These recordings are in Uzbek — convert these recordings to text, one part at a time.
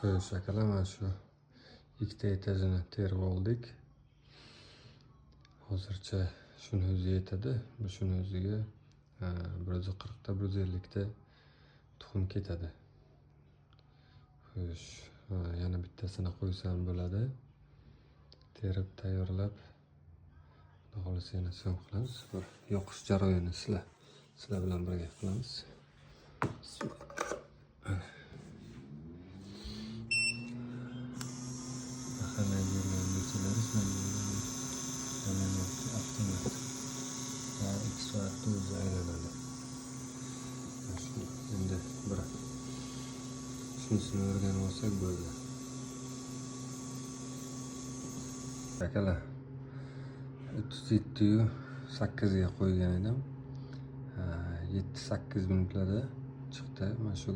Shakala mana shu ikkita etajini terib oldik. Hozircha shuni o'zi yetadi. Shuni o'ziga 140 ta 150 ta tuxum ketadi. Xo'sh, yana bittasini qo'ysam bo'ladi. Terib tayyorlab, xudo xolasa yana so'ng qilamiz. Yoqish jarayonini sizlar bilan birga qilamiz. Endi shunisini o'rganib olsak bo'ldi. Akalar 37:08 ga qo'ygan edim. 7-8 minutlarda chiqdi mana shu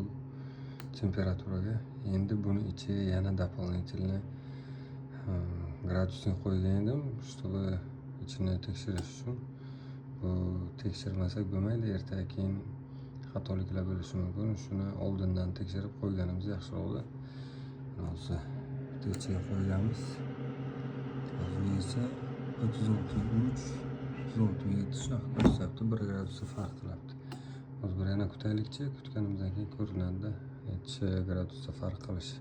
temperaturaga. Endi buni ichiga yana дополнительно gradusni qo'ygan edim, чтобы ichini tekshirish uchun. Bu tekshirmasak bo'lmaydi, ertaga keyin xatoliklar bo'lishi mumkin. Shuni oldindan tekshirib qo'yganimiz yaxshi bo'ldi. Hozir ichiga qo'yamiz. Hozir esa 36.3, 36.7 shunaqa ko'rsatyapti, 1 gradus farq qilyapti. Hozir bir yana kutaylikchi, kutganimizdan keyin ko'rinadi necha gradusda farq qilishi.